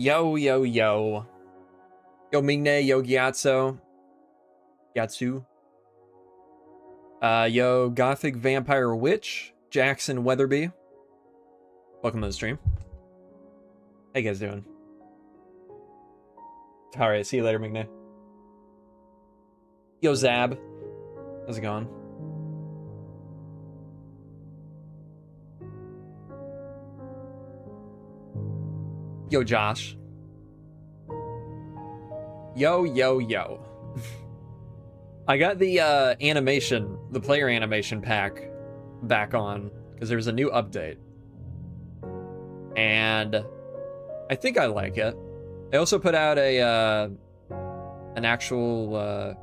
Yo, yo, yo. Yo, Mingne, yo, Gyatso. Gyatsu. Yo, Gothic Vampire Witch. Jackson Weatherby. Welcome to the stream. How you guys doing? Alright, see you later, Mingne. Yo, Zab. How's it going? Yo, Josh. Yo, yo, yo. I got the animation, the player animation pack back on because there's a new update. And I think I like it. They also put out a an actual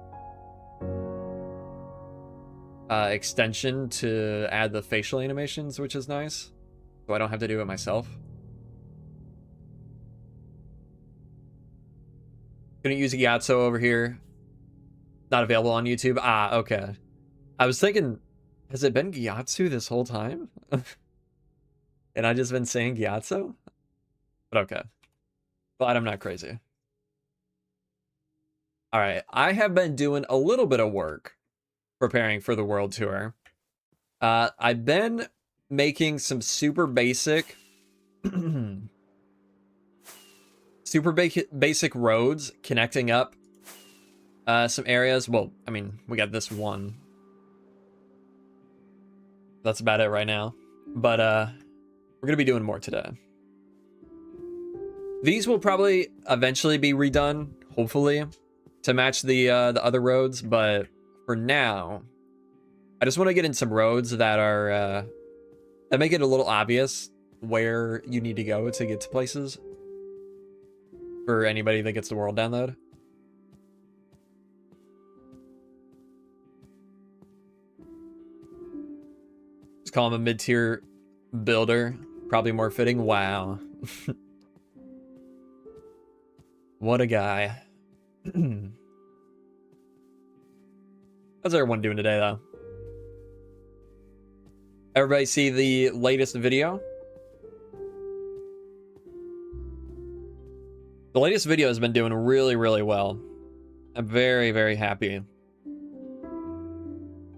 extension to add the facial animations, which is nice. So I don't have to do it myself. Couldn't use Gyatso over here. Not available on YouTube. Ah, okay. I was thinking, has it been Gyatso this whole time? And I just been saying Gyatso? But okay. Glad I'm not crazy. Alright, I have been doing a little bit of work preparing for the world tour. I've been making some super basic basic roads connecting up some areas. Well, I mean, we got this one. That's about it right now. But we're gonna be doing more today. These will probably eventually be redone, hopefully, to match the other roads. But for now, I just want to get in some roads that are that make it a little obvious where you need to go to get to places. For anybody that gets the world download. Just call him a mid-tier builder. Probably more fitting. Wow. What a guy. How's everyone doing today, though? Everybody see the latest video? The latest video has been doing really, really well. I'm very, very happy.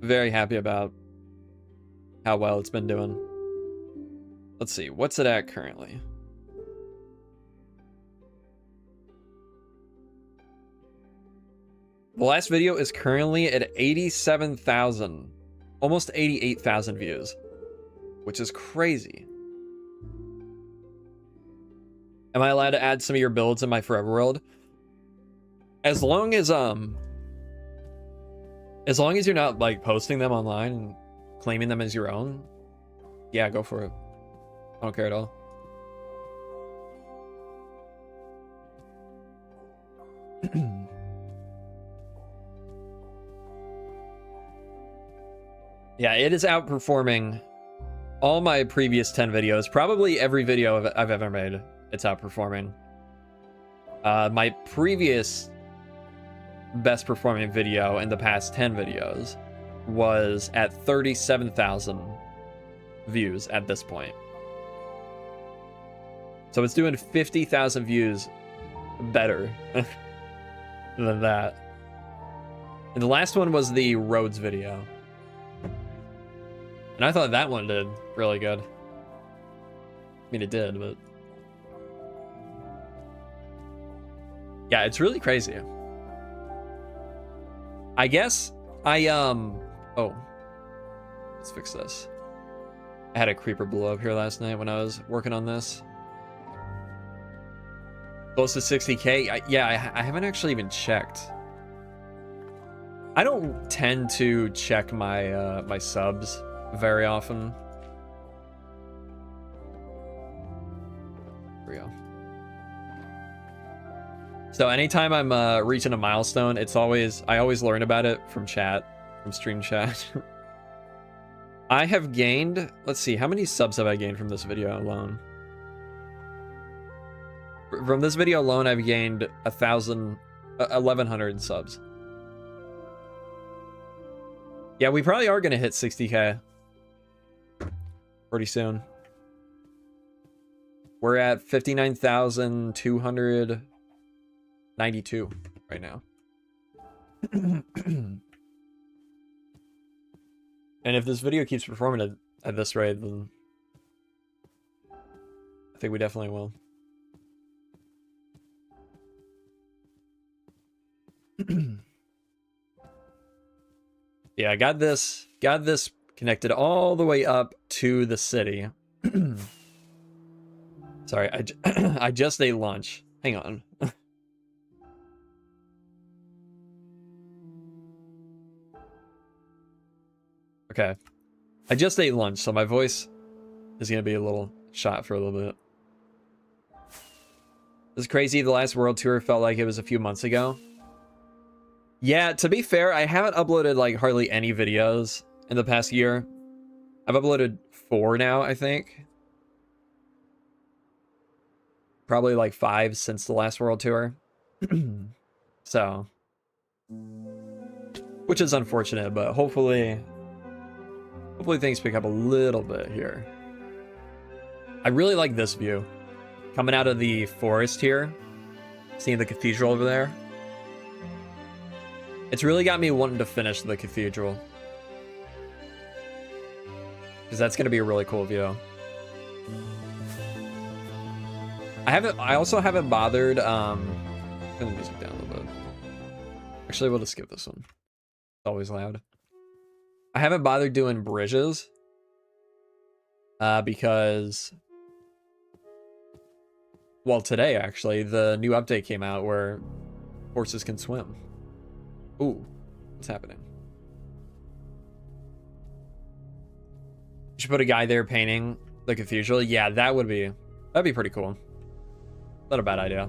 Very happy about how well it's been doing. Let's see, what's it at currently? The last video is currently at 87,000, almost 88,000 views, which is crazy. Am I allowed to add some of your builds in my forever world? As long as you're not like posting them online and claiming them as your own, yeah, go for it. I don't care at all. Yeah, it is outperforming all my previous 10 videos. Probably every video I've ever made. It's outperforming. My previous best performing video in the past 10 videos was at 37,000 views at this point. So it's doing 50,000 views better than that. And the last one was the roads video. And I thought that one did really good. I mean, it did, but... yeah, it's really crazy. I guess oh, let's fix this. I had a creeper blow up here last night when I was working on this. Close to 60K. Yeah, I haven't actually even checked. I don't tend to check my my subs very often. There we go. So anytime I'm reaching a milestone, I always learn about it from chat, from stream chat. I have gained, let's see, how many subs have I gained from this video alone? From this video alone, I've gained 1,100 subs. Yeah, we probably are gonna hit 60K pretty soon. We're at 59,292 right now. And if this video keeps performing at this rate, then I think we definitely will. Yeah, I got this connected all the way up to the city. Sorry, I just ate lunch. Hang on. Okay. I just ate lunch, so my voice is going to be a little shot for a little bit. This is crazy. The last world tour felt like it was a few months ago. Yeah, to be fair, I haven't uploaded like hardly any videos in the past year. I've uploaded 4 now, I think. Probably like 5 since the last world tour. So, which is unfortunate, but hopefully things pick up a little bit here. I really like this view. Coming out of the forest here, seeing the cathedral over there. It's really got me wanting to finish the cathedral. Because that's going to be a really cool view. I also haven't bothered, turn the music down a little bit. Actually, we'll just skip this one. It's always loud. I haven't bothered doing bridges. Because... well, today, actually, the new update came out where horses can swim. Ooh, what's happening? You should put a guy there painting the cathedral. Yeah, that'd be pretty cool. Not a bad idea.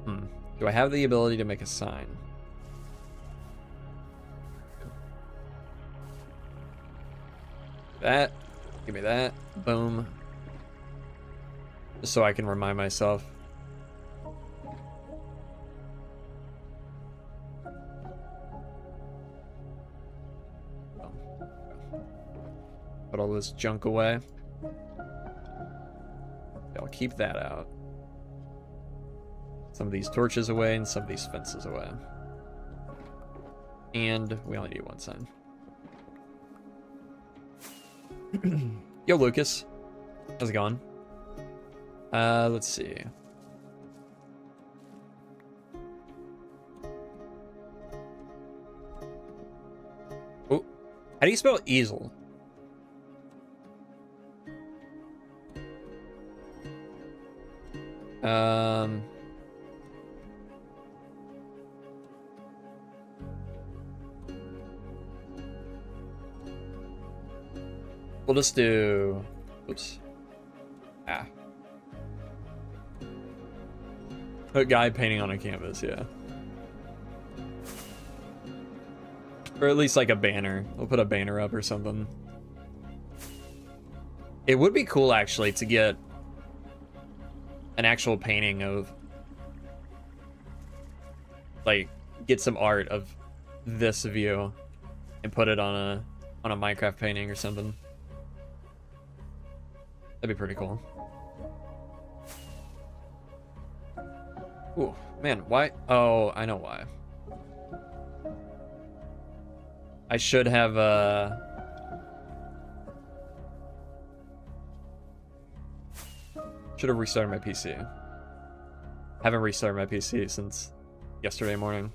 Do I have the ability to make a sign? That. Give me that. Boom. Just so I can remind myself. Put all this junk away. I'll keep that out. Some of these torches away and some of these fences away. And we only need 1 sign. Yo, Lucas. How's it going? Let's see. Oh, how do you spell easel? We'll just do... oops. Ah. A guy painting on a canvas, yeah. Or at least like a banner. We'll put a banner up or something. It would be cool, actually, to get an actual painting of... like, get some art of this view and put it on a Minecraft painting or something. That'd be pretty cool. Ooh, man, why? Oh, I know why. I should have, should have restarted my PC. Haven't restarted my PC since yesterday morning.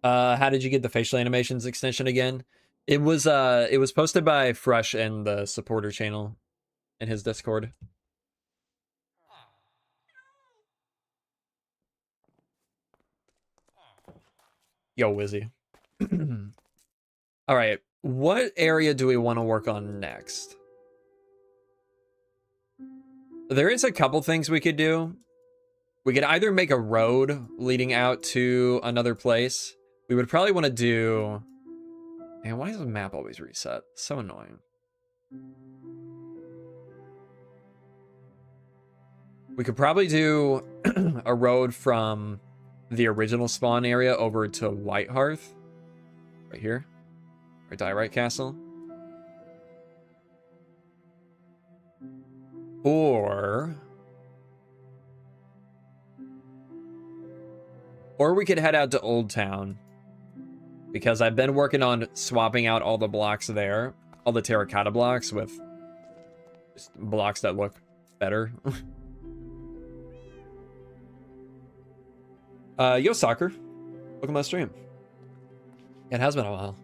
How did you get the facial animations extension again? It was posted by Fresh in the supporter channel in his Discord. Yo, Wizzy. All right, what area do we want to work on next? There is a couple things we could do. We could either make a road leading out to another place. We would probably want to do... man, why does the map always reset? So annoying. We could probably do a road from the original spawn area over to White Hearth. Right here. Or Diorite Castle. Or we could head out to Old Town. Because I've been working on swapping out all the blocks there. All the terracotta blocks with just blocks that look better. Yo, Soccer. Welcome to my stream. It has been a while.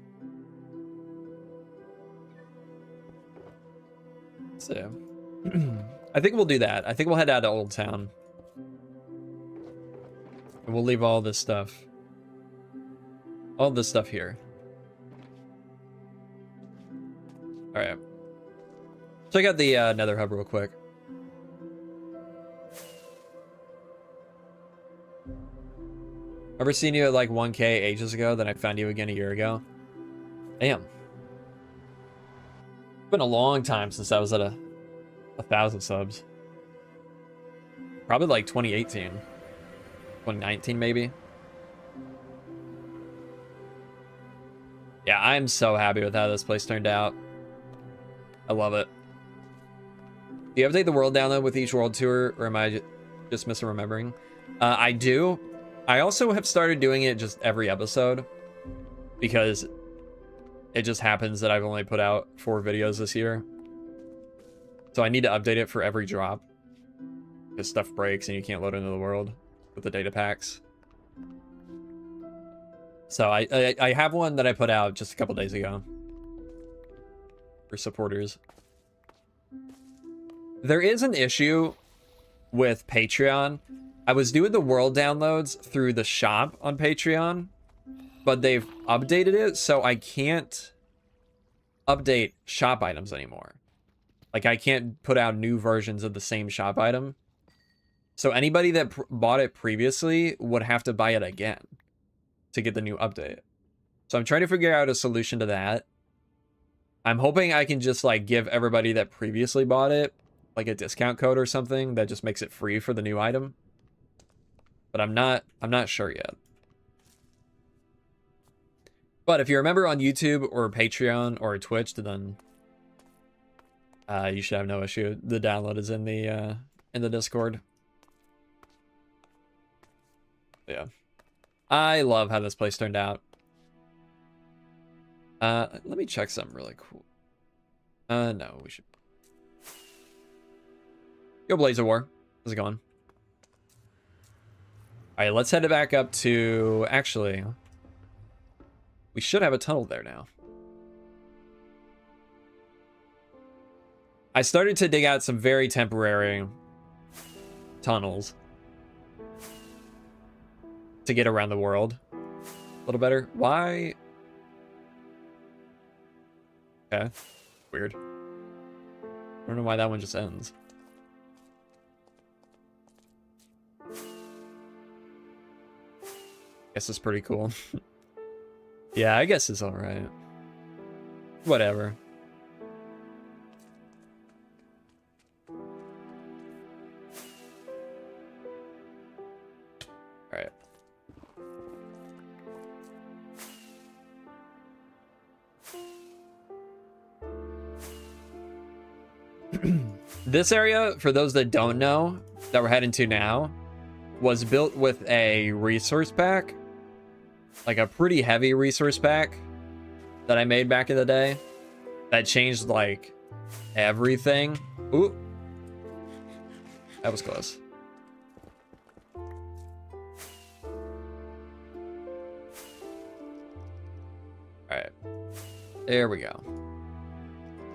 So, I think we'll do that. I think we'll head out to Old Town. And we'll leave all this stuff. All this stuff here. Alright. Check out the Nether Hub real quick. Ever seen you at like 1K ages ago, then I found you again a year ago? Damn. It's been a long time since I was at 1,000 subs. Probably like 2018. 2019 maybe. Yeah, I'm so happy with how this place turned out. I love it. Do you update the world download with each world tour, or am I just misremembering? I do. I also have started doing it just every episode, because it just happens that I've only put out 4 videos this year. So I need to update it for every drop, because stuff breaks and you can't load into the world with the data packs. So I have one that I put out just a couple days ago for supporters. There is an issue with Patreon. I was doing the world downloads through the shop on Patreon, but they've updated it, so I can't update shop items anymore. Like, I can't put out new versions of the same shop item. So anybody that bought it previously would have to buy it again to get the new update. So I'm trying to figure out a solution to that. I'm hoping I can just like give everybody that previously bought it like a discount code or something that just makes it free for the new item. But I'm not sure yet. But if you're a member on YouTube or Patreon or Twitch, then you should have no issue. The download is in the Discord. Yeah. I love how this place turned out. Let me check something really cool. No, we should. Yo, Blaze of War. How's it going? All right, let's head it back up to... Actually, we should have a tunnel there now. I started to dig out some very temporary tunnels to get around the world a little better. Why? Okay, weird. I don't know why that one just ends. Guess it's pretty cool. Yeah, I guess it's all right. Whatever. All right. This area, for those that don't know, that we're heading to now, was built with a resource pack. Like a pretty heavy resource pack that I made back in the day. That changed like everything. Ooh. That was close. Alright. There we go.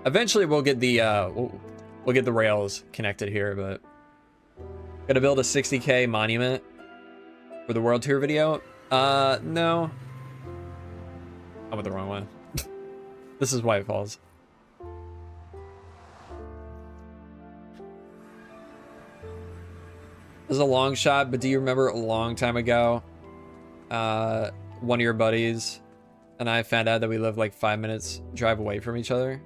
Eventually we'll get the we'll get the rails connected here, but gonna build a 60K monument for the world tour video. No. I went the wrong way. This is White Falls. This is a long shot, but do you remember a long time ago, one of your buddies and I found out that we lived like 5 minutes drive away from each other?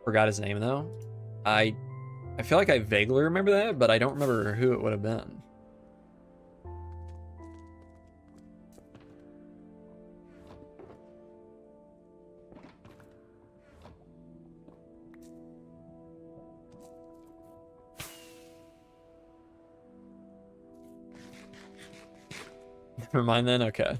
Forgot his name though. I feel like I vaguely remember that, but I don't remember who it would have been. Never mind then, okay.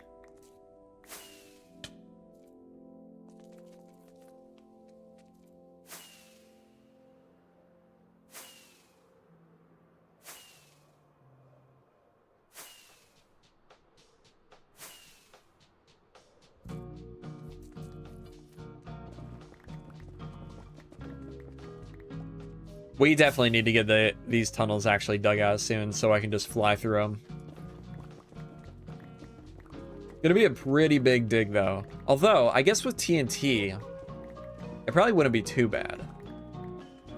We definitely need to get these tunnels actually dug out soon so I can just fly through them. Gonna be a pretty big dig though. Although, I guess with TNT, it probably wouldn't be too bad.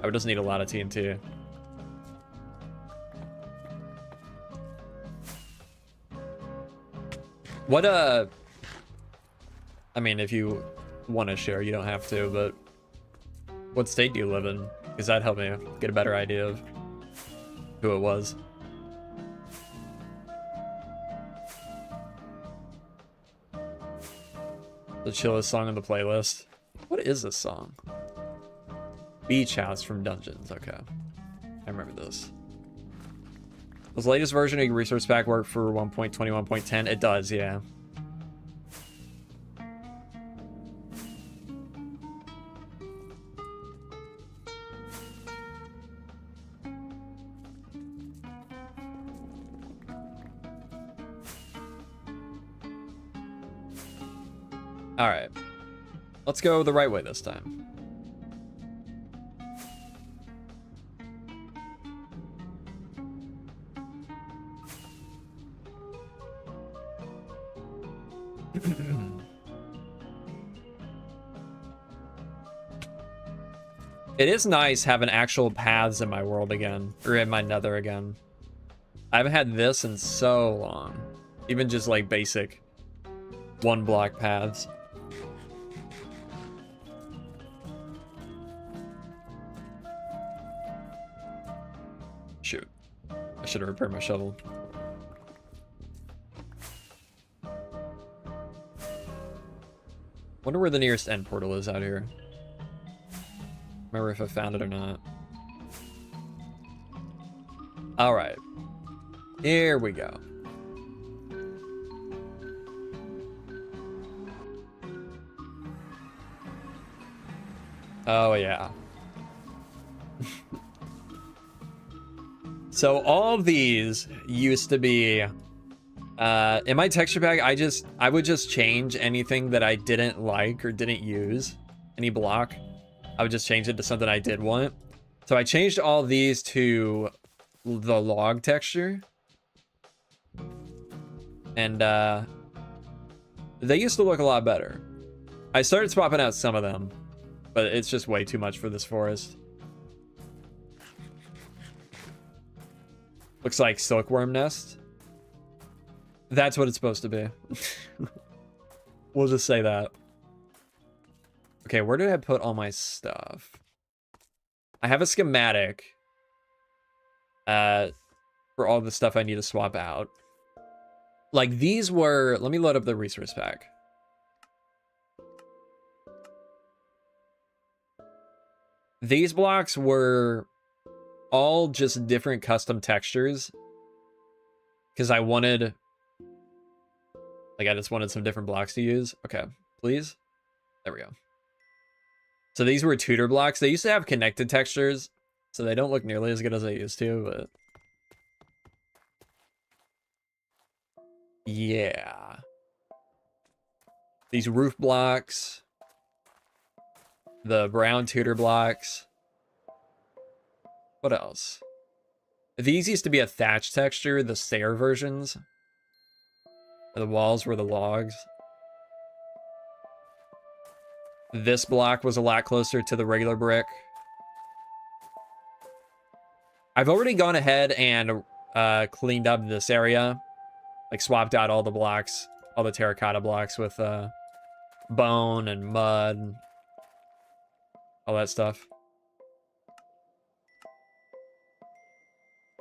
I would just need a lot of TNT. What, I mean, if you want to share, you don't have to, but what state do you live in? Because that'd help me get a better idea of who it was. The chillest song on the playlist. What is this song? Beach House from Dungeons. Okay. I remember this. Does the latest version of your resource pack work for 1.21.10? It does, yeah. All right, let's go the right way this time. It is nice having actual paths in my world again, or in my nether again. I haven't had this in so long. Even just like basic one block paths. Shoot. I should have repaired my shovel. Wonder where the nearest end portal is out here. Remember if I found it or not. Alright. Here we go. Oh, yeah. So all of these used to be in my texture pack. I would just change anything that I didn't like or didn't use, any block. I would just change it to something I did want. So I changed all these to the log texture, and they used to look a lot better. I started swapping out some of them, but it's just way too much for this forest. Looks like silkworm nest. That's what it's supposed to be. We'll just say that. Okay, where did I put all my stuff? I have a schematic for all the stuff I need to swap out. Like these were, let me load up the resource pack. These blocks were all just different custom textures because I wanted, like, I just wanted some different blocks to use. Okay, please. There we go. So these were tutor blocks. They used to have connected textures, so they don't look nearly as good as they used to, but yeah. These roof blocks, the brown tutor blocks. What else? These used to be a thatch texture, the stair versions. The walls were the logs. This block was a lot closer to the regular brick. I've already gone ahead and cleaned up this area. Like swapped out all the blocks, all the terracotta blocks with bone and mud and all that stuff.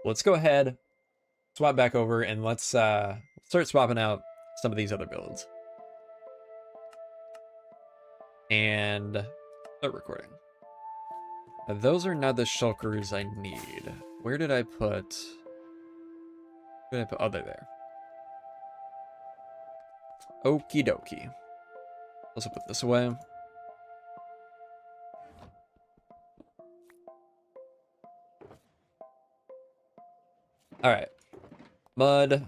Let's go ahead, swap back over, and let's start swapping out some of these other builds. And start recording. Now, those are not the shulkers I need. Where did I put... Oh, they're there. Okie dokie. Let's put this away. All right. Mud.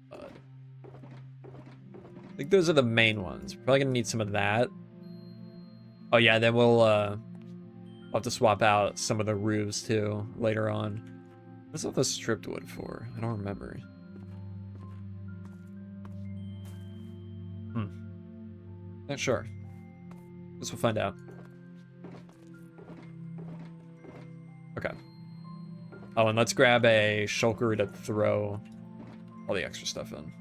Mud. I think those are the main ones. We're probably gonna need some of that. Oh yeah, then we'll have to swap out some of the roofs too later on. What's all the stripped wood for? I don't remember. Not sure. Guess we'll find out. Okay. Oh, and let's grab a shulker to throw all the extra stuff in.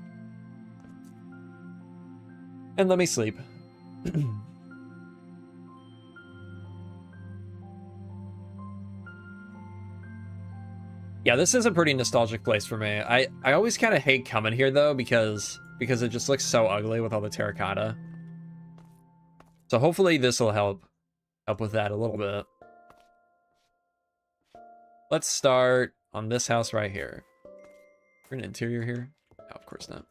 And let me sleep. Yeah, this is a pretty nostalgic place for me. I always kind of hate coming here though because it just looks so ugly with all the terracotta. So hopefully this will help with that a little bit. Let's start on this house right here. Is there an interior here? No, of course not.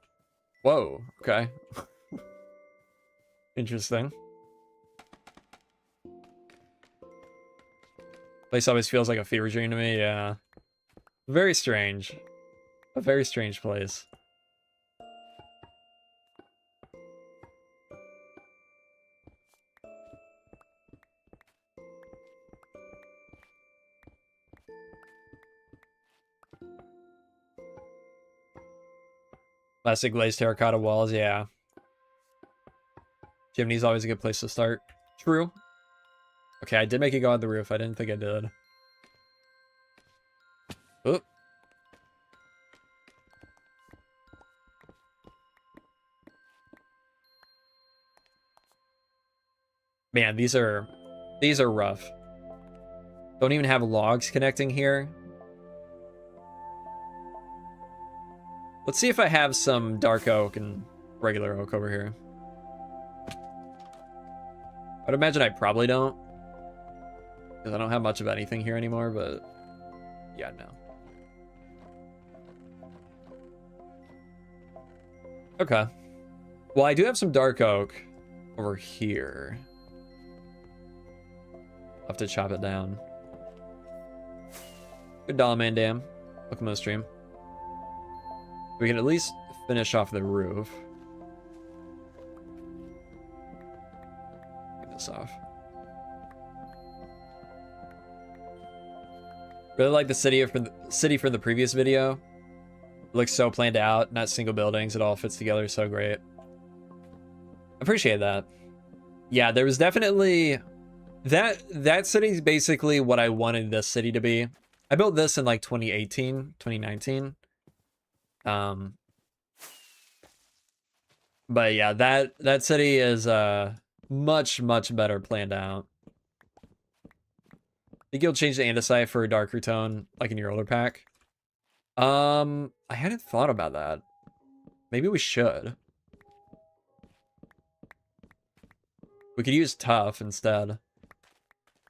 Whoa, okay. Interesting. Place always feels like a fever dream to me, yeah. Very strange. A very strange place. Classic glazed terracotta walls, yeah. Chimney's always a good place to start. True. Okay, I did make it go on the roof. I didn't think I did. Oop. Man, these are rough. Don't even have logs connecting here. Let's see if I have some dark oak and regular oak over here. I'd imagine I probably don't, because I don't have much of anything here anymore, but yeah, no. Okay. Well, I do have some dark oak over here. I'll have to chop it down. Good dollar man, damn. Welcome to the stream. We can at least finish off the roof. Get this off. Really like the city from the previous video. It looks so planned out, not single buildings. It all fits together so great. Appreciate that. Yeah, there was definitely that city's basically what I wanted this city to be. I built this in like 2018, 2019. But yeah, that city is much better planned out. Think you'll change the andesite for a darker tone, like in your older pack? I hadn't thought about that. Maybe we should. We could use tough instead.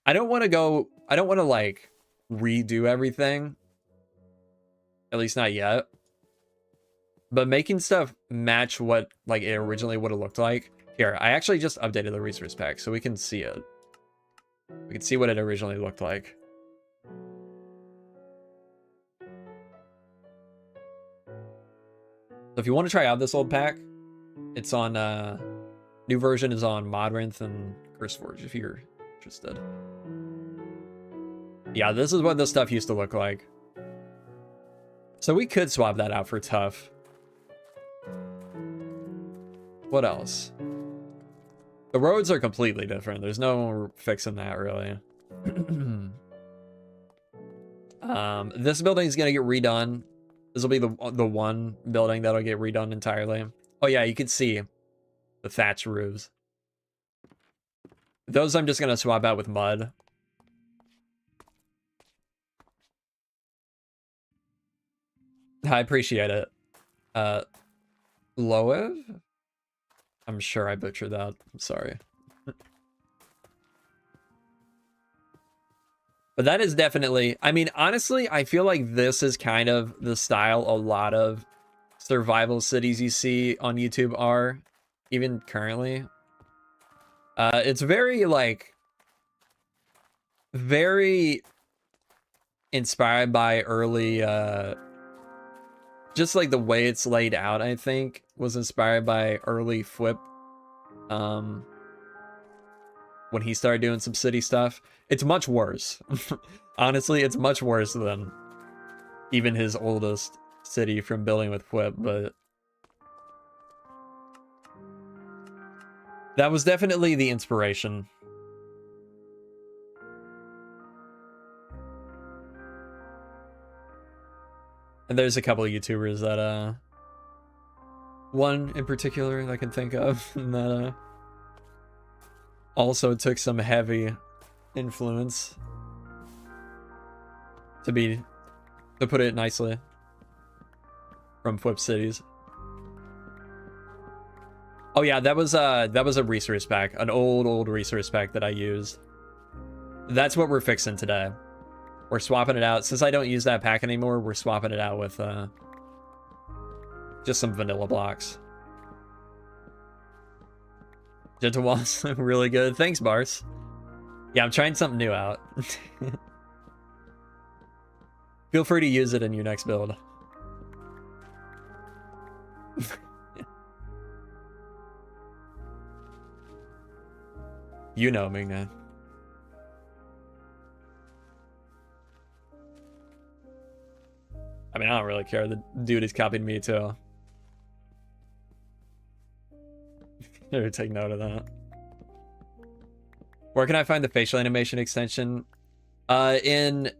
I don't want to like redo everything. At least not yet. But making stuff match what like it originally would have looked like. Here, I actually just updated the resource pack so we can see it. We can see what it originally looked like. So if you want to try out this old pack, it's on new version is on Modrinth and CurseForge if you're interested. Yeah, this is what this stuff used to look like. So we could swap that out for tough. What else? The roads are completely different. There's no fixing that, really. This building is going to get redone. This will be the one building that'll get redone entirely. Oh, yeah, you can see the thatch roofs. Those I'm just going to swap out with mud. I appreciate it. Loev? I'm sure I butchered that. I'm sorry. But that is definitely... I mean, honestly, I feel like this is kind of the style a lot of survival cities you see on YouTube are, even currently. It's very, like, very inspired by early, just like the way it's laid out, I think, was inspired by early Flip. When he started doing some city stuff. It's much worse. Honestly, it's much worse than even his oldest city from building with Flip, but that was definitely the inspiration. And there's a couple of YouTubers that, one in particular that I can think of that, also took some heavy influence, to put it nicely, from Flip Cities. Oh yeah, that was a resource pack, an old resource pack that I used. That's what we're fixing today. We're swapping it out. Since I don't use that pack anymore, we're swapping it out with just some vanilla blocks. Gentle Walls, really good. Thanks, Bars. Yeah, I'm trying something new out. Feel free to use it in your next build. You know me, man. I mean, I don't really care. The dude is copying me too. Better take note of that. Where can I find the facial animation extension? You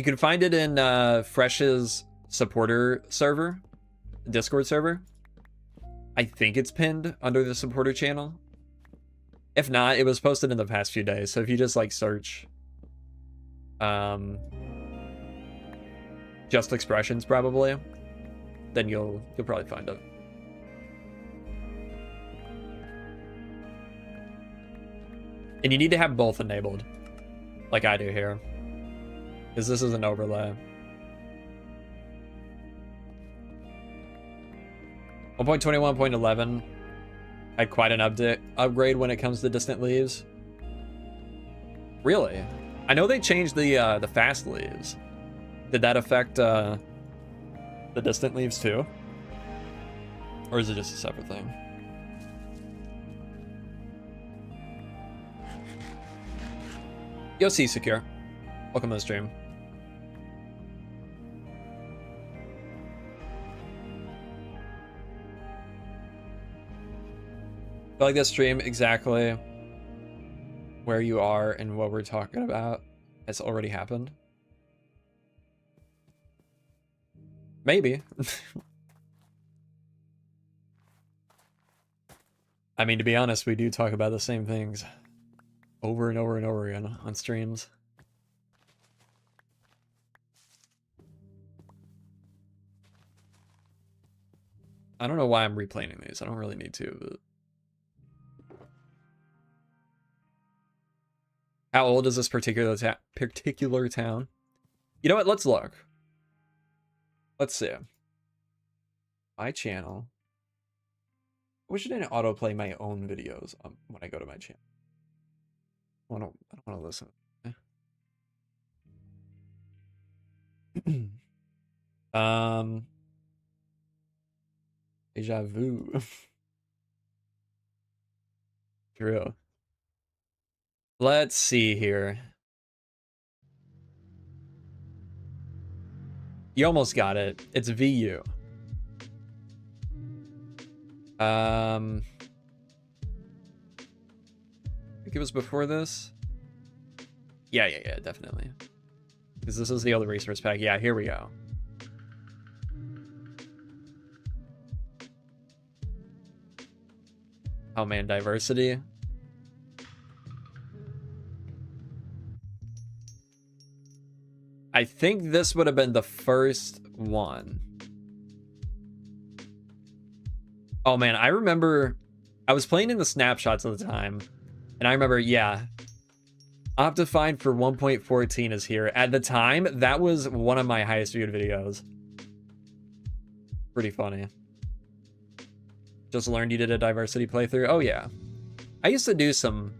can find it in Fresh's supporter server, Discord server. I think it's pinned under the supporter channel. If not, it was posted in the past few days. So if you just like search Just Expressions probably, then you'll probably find it. And you need to have both enabled, like I do here, because this is an overlay. 1.21.11 had quite an upgrade when it comes to distant leaves. Really? I know they changed the fast leaves. Did that affect the distant leaves too? Or is it just a separate thing? Yo, C Secure. Welcome to the stream. I feel like this stream exactly where you are and what we're talking about has already happened. Maybe. I mean, to be honest, we do talk about the same things over and over and over again on streams. I don't know why I'm replaying these. I don't really need to, but... How old is this particular town? You know what? Let's look. Let's see. My channel. I wish I didn't autoplay my own videos when I go to my channel. I don't want to listen. Deja vu. True. Let's see here. You almost got it. It's VU. I think it was before this. Yeah, definitely. Because this is the other resource pack. Yeah, here we go. Oh man, diversity. I think this would have been the first one. Oh man, I remember I was playing in the snapshots at the time, and I remember, yeah, Optifine for 1.14 is here. At the time, that was one of my highest viewed videos. Pretty funny. Just learned you did a diversity playthrough. Oh yeah, I used to do some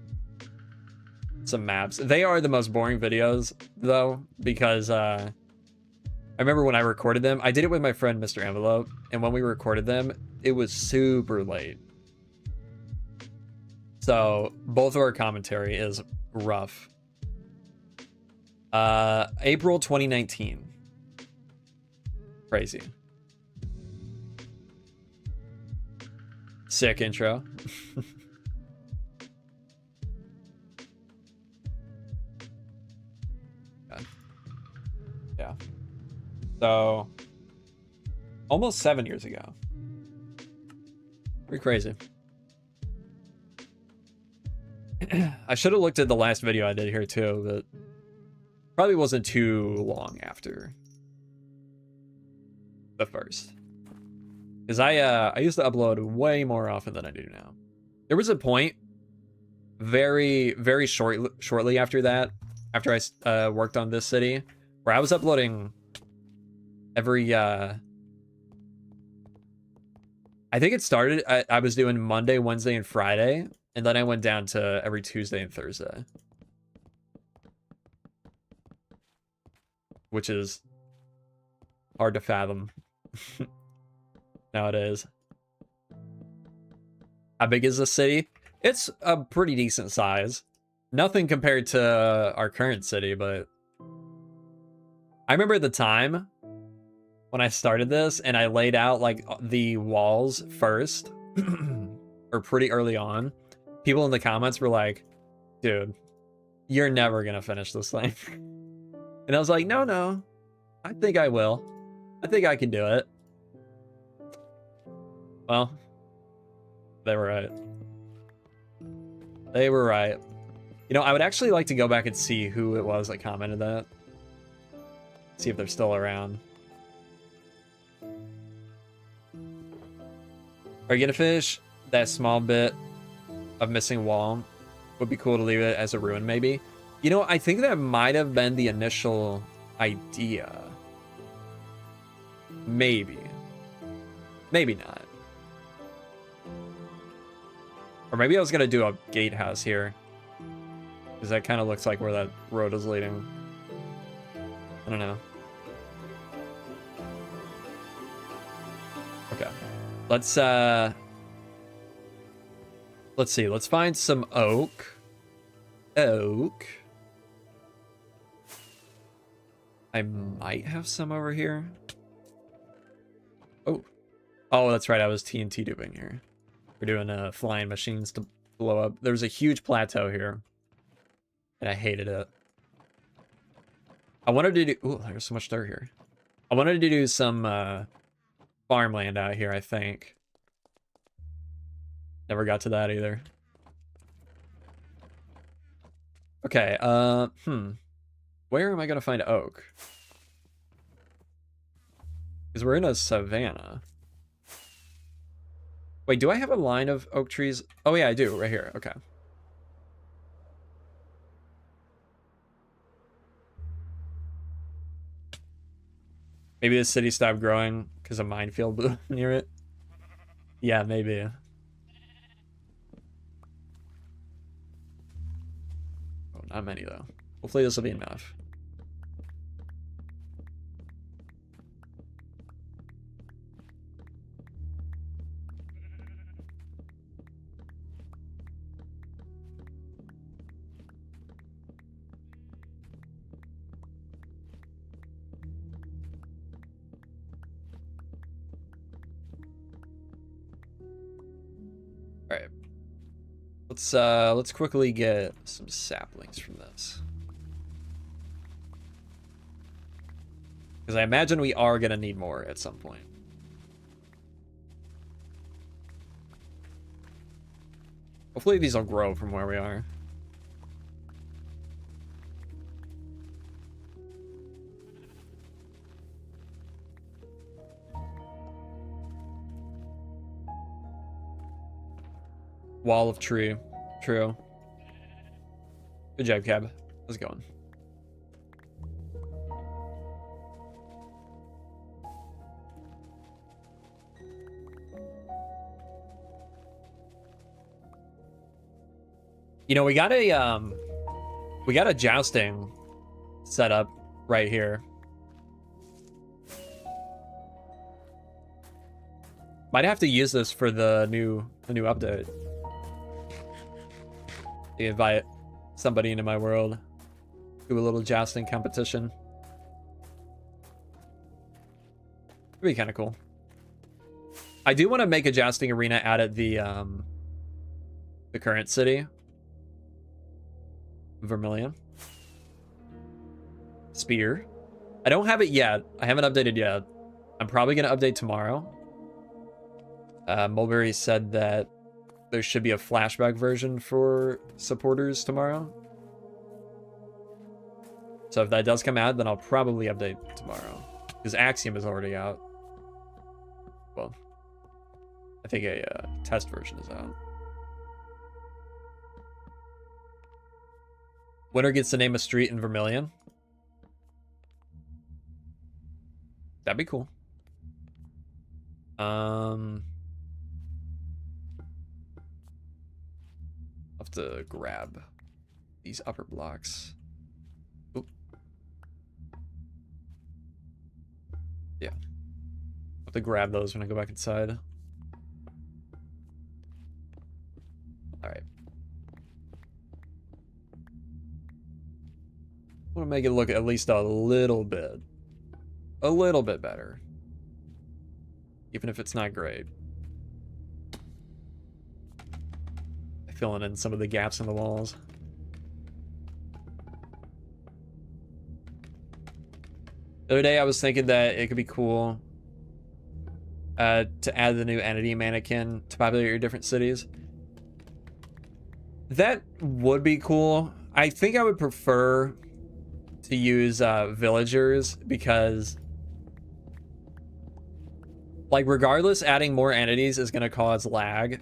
maps. They are the most boring videos though, because I remember when I recorded them, I did it with my friend Mr. Envelope, and when we recorded them, it was super late. So both of our commentary is rough. April 2019. Crazy. Sick intro. Yeah. So, almost 7 years ago. Pretty crazy. I should have looked at the last video I did here too, but probably wasn't too long after the first. Because I used to upload way more often than I do now. There was a point very shortly after that, after I worked on this city, where I was uploading every I think it started I was doing Monday, Wednesday, and Friday, and then I went down to every Tuesday and Thursday, which is hard to fathom nowadays. How big is the city? It's a pretty decent size. Nothing compared to our current city, but I remember at the time when I started this and I laid out like the walls first, or pretty early on, people in the comments were like, dude, you're never gonna finish this thing. And I was like, no, I think I will. I think I can do it. Well, they were right. They were right. You know, I would actually like to go back and see who it was that commented that. See if they're still around. Are you gonna finish that small bit of missing wall? Would be cool to leave it as a ruin, maybe. You know, I think that might have been the initial idea. Maybe. Maybe not. Or maybe I was gonna do a gatehouse here, because that kind of looks like where that road is leading. I don't know. Okay. Let's see. Let's find some oak. Oak. I might have some over here. Oh. Oh, that's right. I was TNT duping here. We're doing flying machines to blow up. There's a huge plateau here, and I hated it. I wanted to do... Ooh, there's so much dirt here. I wanted to do some farmland out here, I think. Never got to that either. Okay, where am I gonna find oak? Because we're in a savanna. Wait, do I have a line of oak trees? Oh yeah, I do, right here, okay. Maybe the city stopped growing because a minefield blew near it. Yeah, maybe. Oh, not many though. Hopefully this will be enough. All right. Let's quickly get some saplings from this. Because I imagine we are gonna need more at some point. Hopefully these will grow from where we are. Wall of tree. True. Good job, Cab. How's it going? You know, we got a jousting set up right here. Might have to use this for the new update. To invite somebody into my world. Do a little jousting competition. It'd be kind of cool. I do want to make a jousting arena out at the current city. Vermilion. Spear. I don't have it yet. I haven't updated yet. I'm probably going to update tomorrow. Mulberry said that there should be a flashback version for supporters tomorrow. So if that does come out, then I'll probably update tomorrow. Because Axiom is already out. Well, I think a test version is out. Winner gets to name a street in Vermilion. That'd be cool. I'll have to grab these upper blocks. Oop. Yeah. I'll have to grab those when I go back inside. All right. I want to make it look at least a little bit better. Even if it's not great. Filling in some of the gaps in the walls. The other day I was thinking that it could be cool to add the new entity mannequin to populate your different cities. That would be cool. I think I would prefer to use villagers because, like, regardless, adding more entities is going to cause lag,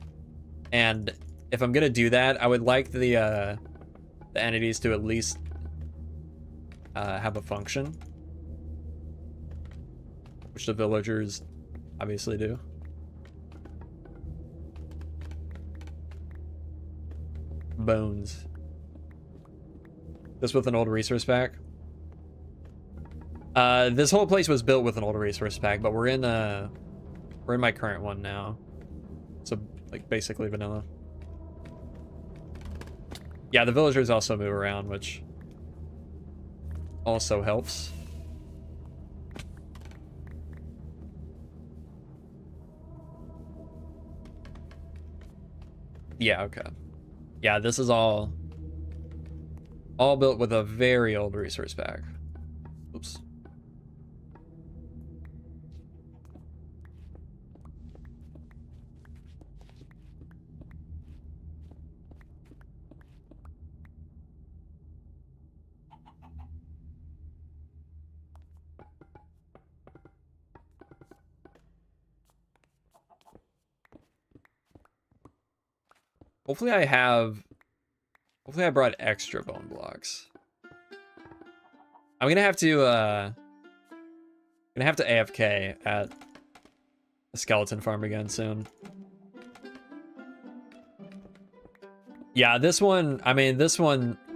and if I'm gonna do that, I would like the entities to at least have a function, which the villagers obviously do. Bones. This with an old resource pack. This whole place was built with an old resource pack, but we're in my current one now, so like basically vanilla. Yeah, the villagers also move around, which also helps. Yeah, okay. Yeah, this is all built with a very old resource pack. Oops. Hopefully I brought extra bone blocks. I'm gonna have to AFK at a skeleton farm again soon. Yeah, this one,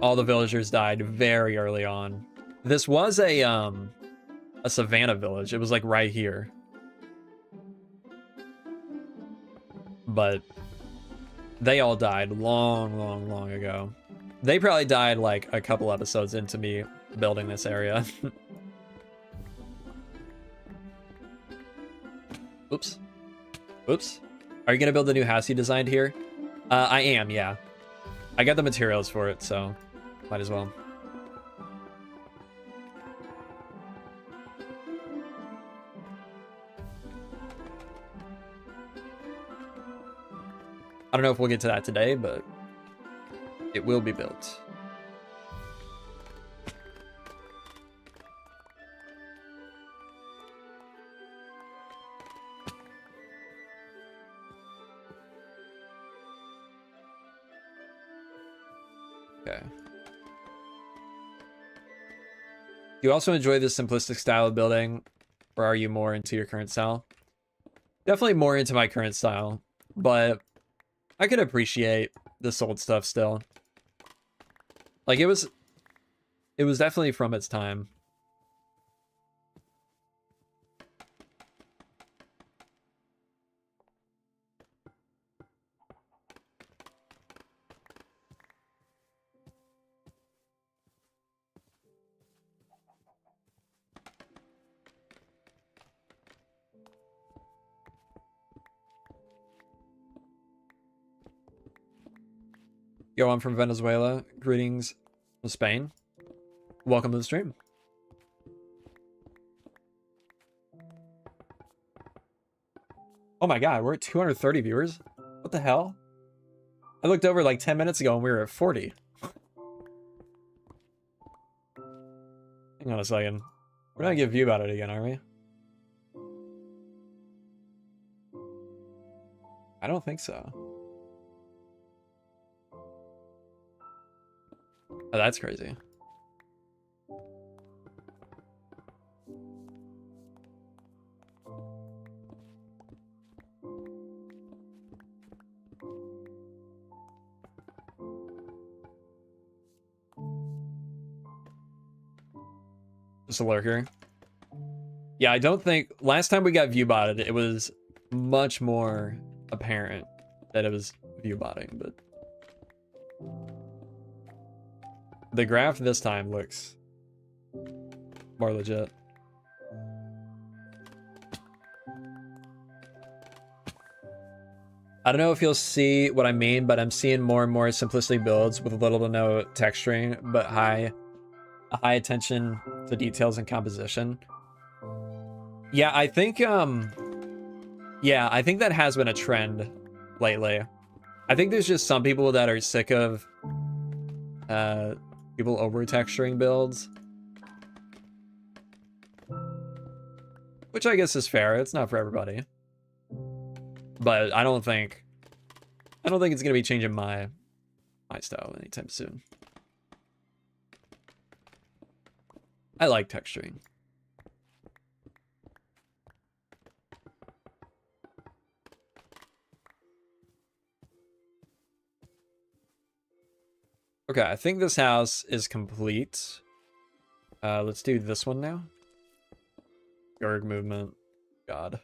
all the villagers died very early on. This was a savannah village. It was like right here. But they all died long ago. They probably died like a couple episodes into me building this area. Oops. Oops. Are you gonna build the new house you designed here? I am, yeah. I got the materials for it, so might as well. I don't know if we'll get to that today, but it will be built. Okay. Do you also enjoy this simplistic style of building, or are you more into your current style? Definitely more into my current style, but I could appreciate this old stuff still. Like, it was definitely from its time. Yo, I'm from Venezuela. Greetings from Spain. Welcome to the stream. Oh my god, we're at 230 viewers? What the hell? I looked over like 10 minutes ago and we were at 40. Hang on a second. We're not gonna get view about it again, are we? I don't think so. Oh, that's crazy. Just a lurker. Yeah, I don't think... Last time we got view botted, it was much more apparent that it was view botting, but... The graph this time looks more legit. I don't know if you'll see what I mean, but I'm seeing more and more simplicity builds with little to no texturing, but high attention to details and composition. Yeah, I think that has been a trend lately. I think there's just some people that are sick of people over texturing builds, which I guess is fair. It's not for everybody, but I don't think it's gonna be changing my style anytime soon. I like texturing. Okay, I think this house is complete. Let's do this one now. Yard movement. God.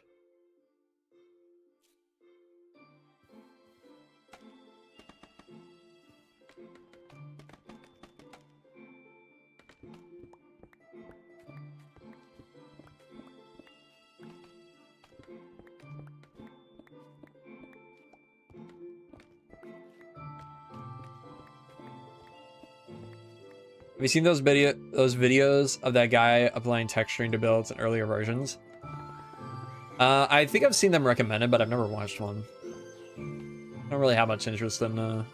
Have you seen those videos of that guy applying texturing to builds in earlier versions? I think I've seen them recommended, but I've never watched one. I don't really have much interest in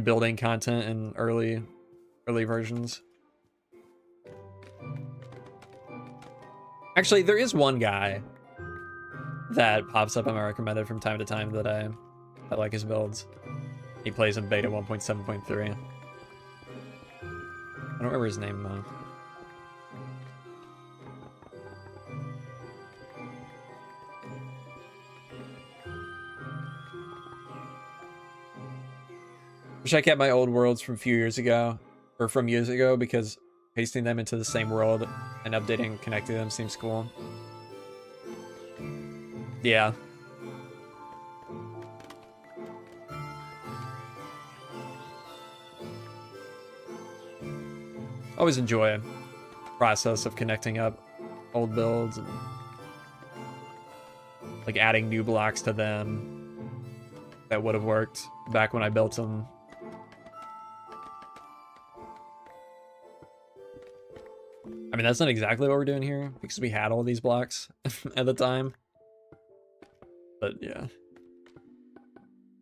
building content in early versions. Actually, there is one guy that pops up on my recommended from time to time that I like his builds. He plays in beta 1.7.3. I don't remember his name, though. Wish I kept my old worlds from a few years ago, or from years ago, because pasting them into the same world and updating and connecting them seems cool. Yeah. Always enjoy the process of connecting up old builds and like adding new blocks to them that would have worked back when I built them. I mean, that's not exactly what we're doing here because we had all these blocks at the time. But yeah.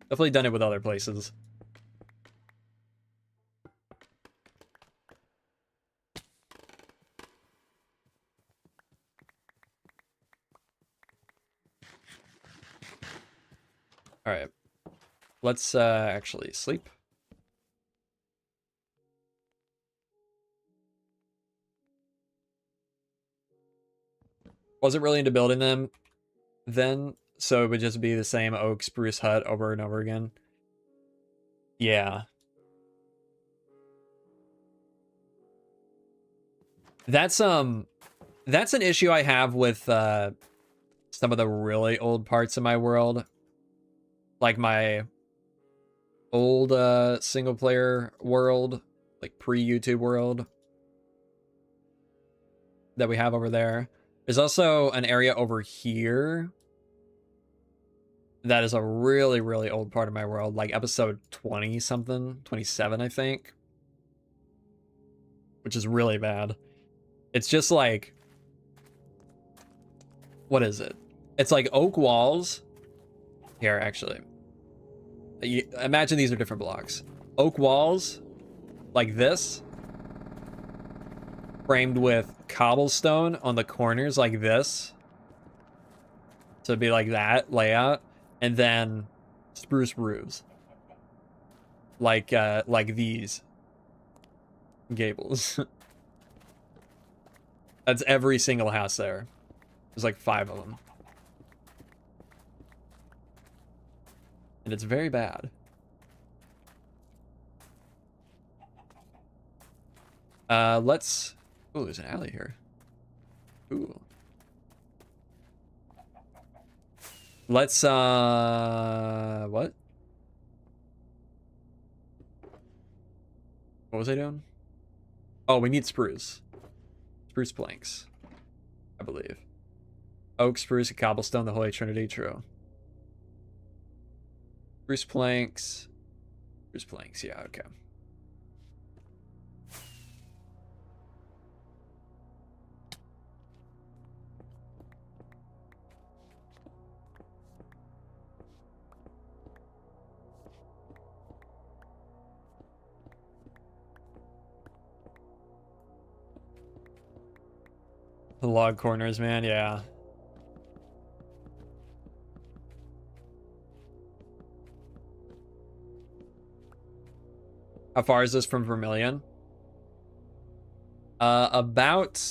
Definitely done it with other places. All right, let's actually sleep. Wasn't really into building them then, so it would just be the same oak spruce hut over and over again. Yeah. That's an issue I have with some of the really old parts of my world. Like my old single player world, like pre-YouTube world that we have over there. There's also an area over here that is a really, really old part of my world, like episode 20 something, 27, I think, which is really bad. It's just like, what is it? It's like oak walls. Here, actually. Imagine these are different blocks. Oak walls, like this, framed with cobblestone on the corners like this. So it'd be like that layout. And then spruce roofs. Like these gables. That's every single house there. There's like 5 of them. And it's very bad. Let's... Oh, there's an alley here. Ooh. Let's, what? What was I doing? Oh, we need spruce. Spruce planks, I believe. Oak, spruce, and cobblestone, the Holy Trinity, true. Spruce planks. Spruce planks, yeah, okay. The log corners, man, yeah. How far is this from Vermilion? About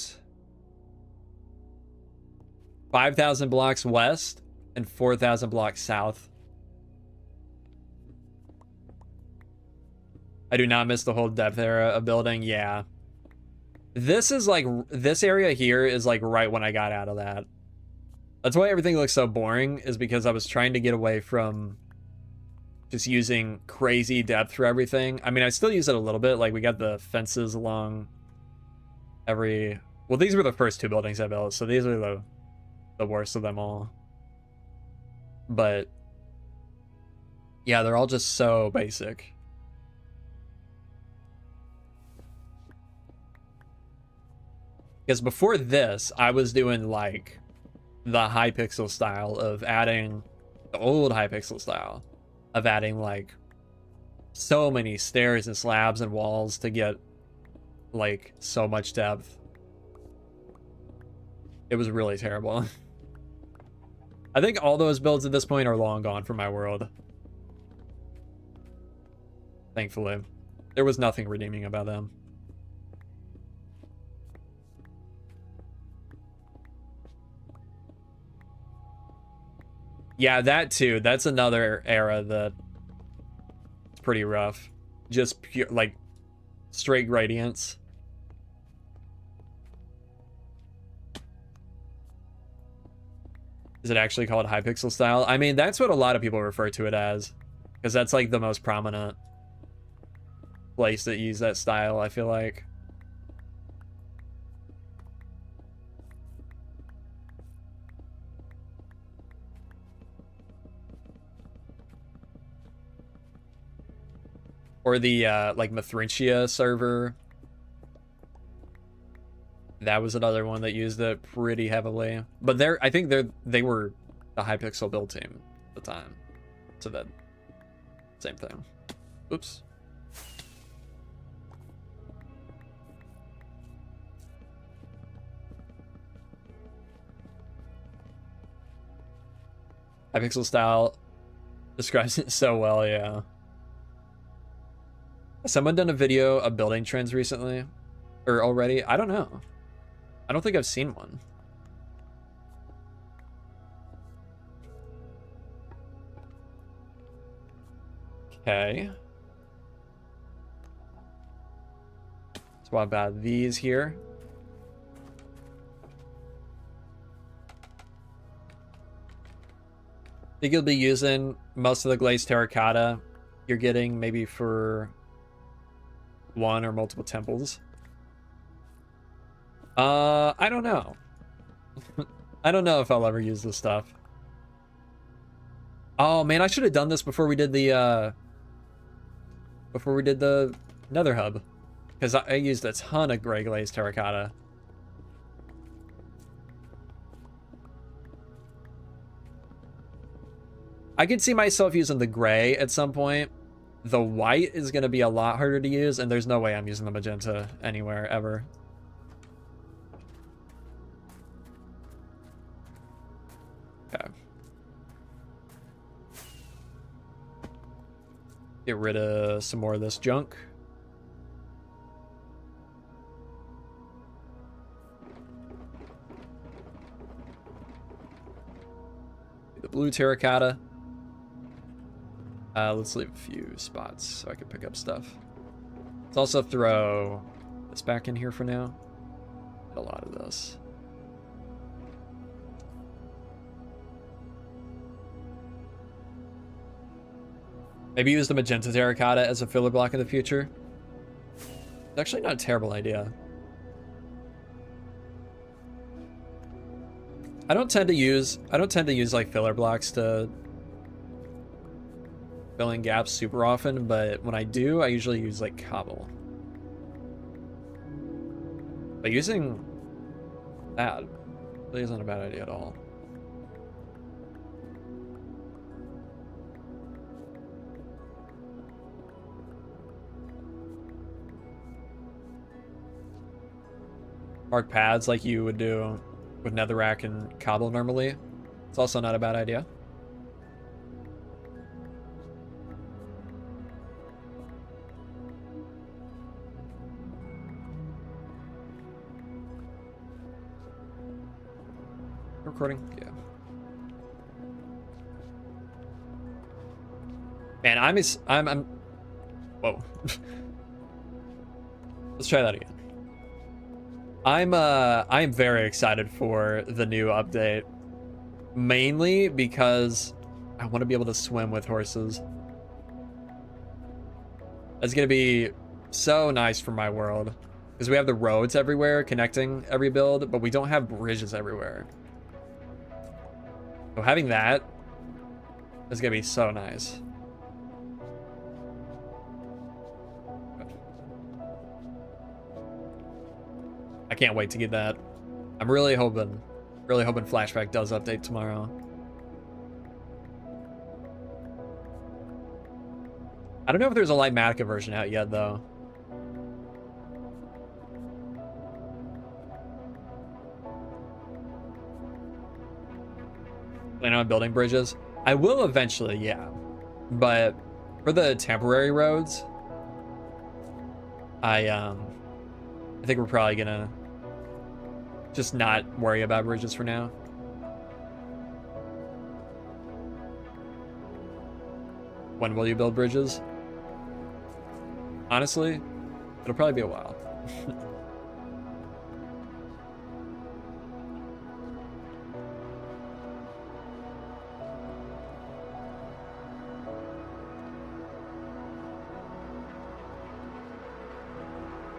5,000 blocks west and 4,000 blocks south. I do not miss the whole depth era of building, yeah. This is like, this area here is like right when I got out of that. That's why everything looks so boring, is because I was trying to get away from just using crazy depth for everything. I mean, I still use it a little bit. Like, we got the fences along every... Well, these were the first 2 buildings I built, so these are the worst of them all. But yeah, they're all just so basic. Because before this, I was doing like the Hypixel style of adding, the old Hypixel style of adding like so many stairs and slabs and walls to get like so much depth. It was really terrible. I think all those builds at this point are long gone from my world. Thankfully. There was nothing redeeming about them. Yeah, that too. That's another era that it's pretty rough. Just pure, like, straight gradients. Is it actually called Hypixel style? I mean, that's what a lot of people refer to it as, because that's like the most prominent place that use that style, I feel like. Or the like Mithrintia server. That was another one that used it pretty heavily. But I think they were the Hypixel build team at the time. So that same thing. Oops. Hypixel style describes it so well, yeah. Has someone done a video of building trends recently? Or already? I don't know. I don't think I've seen one. Okay. Swap out these here. think you'll be using most of the glazed terracotta you're getting maybe for one or multiple temples. I don't know. I don't know if I'll ever use this stuff. Oh man, I should have done this before we did the Nether hub, because I used a ton of gray glazed terracotta. I could see myself using the gray at some point. The white is going to be a lot harder to use, and there's no way I'm using the magenta anywhere ever. Okay. Get rid of some more of this junk. The blue terracotta. Let's leave a few spots so I can pick up stuff. Let's also throw this back in here for now. A lot of this. Maybe use the magenta terracotta as a filler block in the future. It's actually not a terrible idea. I don't tend to use like filler blocks to fill in gaps super often, but when I do, I usually use like cobble. But using that really isn't a bad idea at all. Mark pads like you would do with netherrack and cobble normally. It's also not a bad idea. Recording? Yeah. Man, I'm whoa. Let's try that again. I'm very excited for the new update, mainly because I want to be able to swim with horses. That's gonna be so nice for my world, because we have the roads everywhere connecting every build, but we don't have bridges everywhere. So having that is gonna be so nice. I can't wait to get that. I'm really hoping Flashback does update tomorrow. I don't know if there's a Lightmatica version out yet, though. Plan on building bridges? I will eventually, yeah. But for the temporary roads, I think we're probably gonna just not worry about bridges for now. When will you build bridges? Honestly, it'll probably be a while.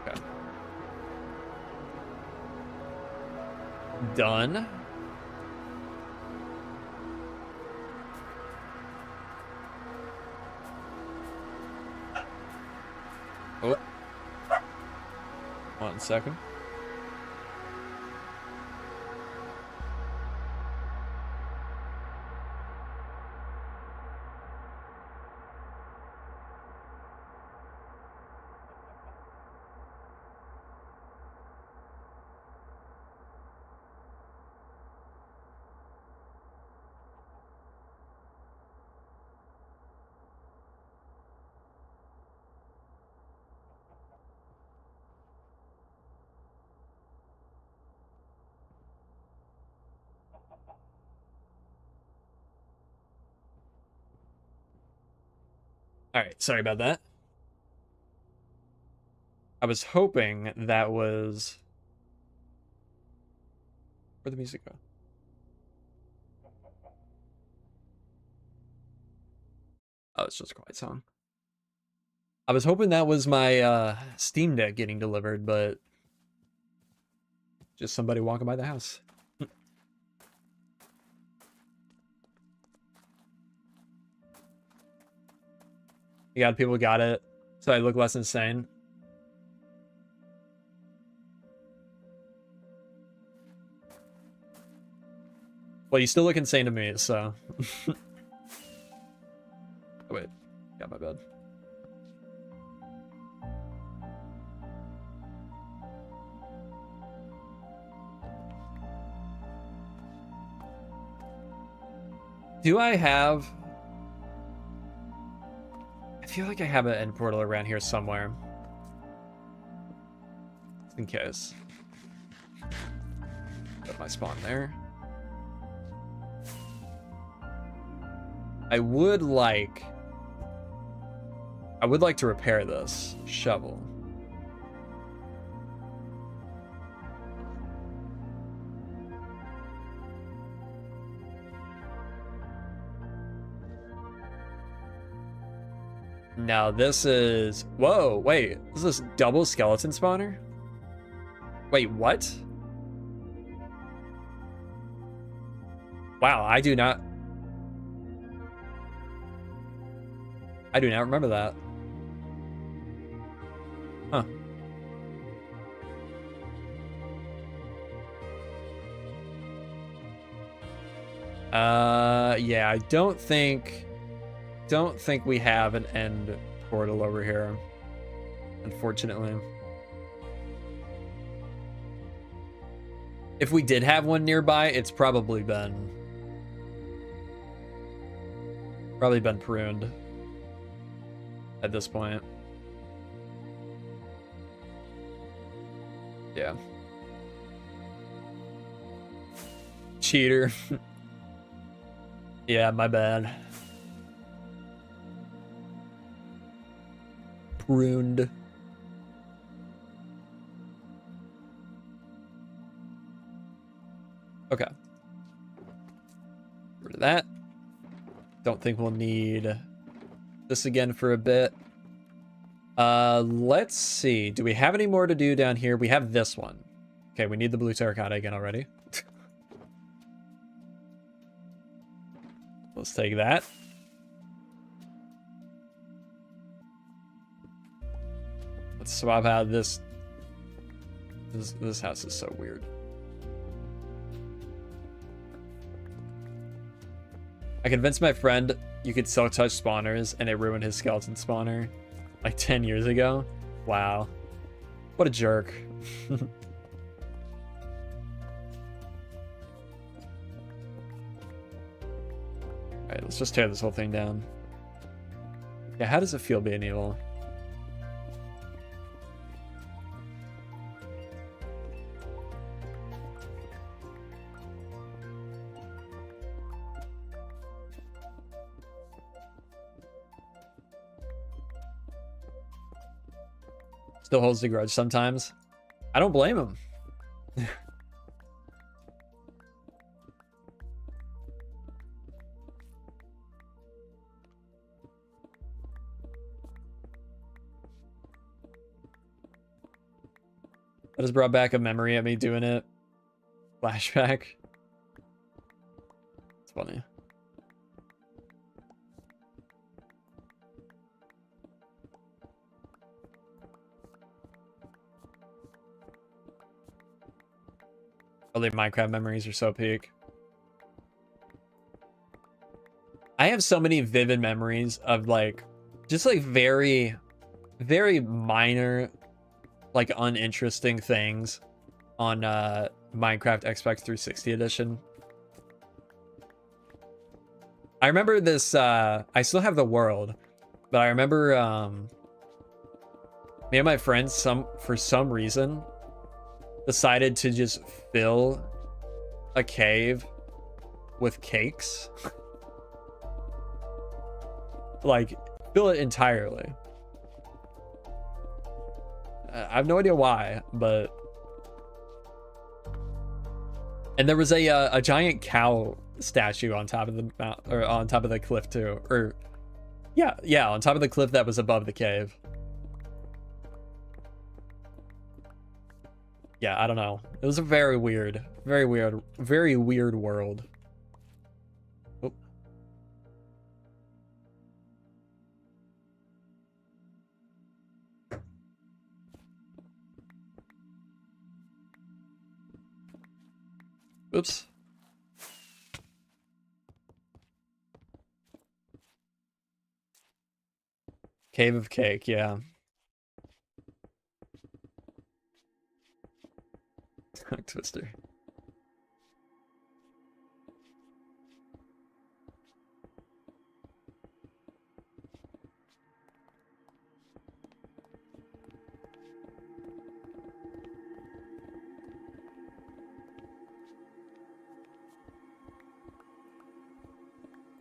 Okay. Done. Oh. 1 second. All right, sorry about that. I was hoping that was... Where'd the music go? Oh, it's just a quiet song. I was hoping that was my Steam Deck getting delivered, but just somebody walking by the house. You got people got it, so I look less insane. Well, you still look insane to me, so. Oh, wait, got my bed. Do I have... I feel like I have an end portal around here somewhere. Just in case. Put my spawn there. I would like to repair this shovel. Now this is... Whoa, wait. Is this double skeleton spawner? Wait, what? Wow, I do not remember that. Huh. Yeah, I don't think we have an end portal over here, unfortunately. If we did have one nearby, it's probably been pruned at this point. Yeah. Cheater. Yeah, my bad. Pruned. Okay. Get rid of that. Don't think we'll need this again for a bit. Let's see. Do we have any more to do down here? We have this one. Okay, we need the blue terracotta again already. Let's take that. Let's swap out this. This house is so weird. I convinced my friend you could silk touch spawners, and it ruined his skeleton spawner like 10 years ago. Wow. What a jerk. Alright, let's just tear this whole thing down. Yeah, how does it feel being evil? Still holds the grudge sometimes. I don't blame him. That just brought back a memory of me doing it. Flashback. It's funny. Early Minecraft memories are so peak. I have so many vivid memories of like, just like very, very minor, like uninteresting things on Minecraft Xbox 360 edition. I remember this, I still have the world, but I remember me and my friends for some reason decided to just fill a cave with cakes. Like, fill it entirely. I have no idea why, but... And there was a giant cow statue on top of the mount, or on top of the cliff too. Or Yeah, on top of the cliff that was above the cave. Yeah, I don't know. It was a very weird world. Oh. Oops. Cave of Cake, yeah. Tongue twister.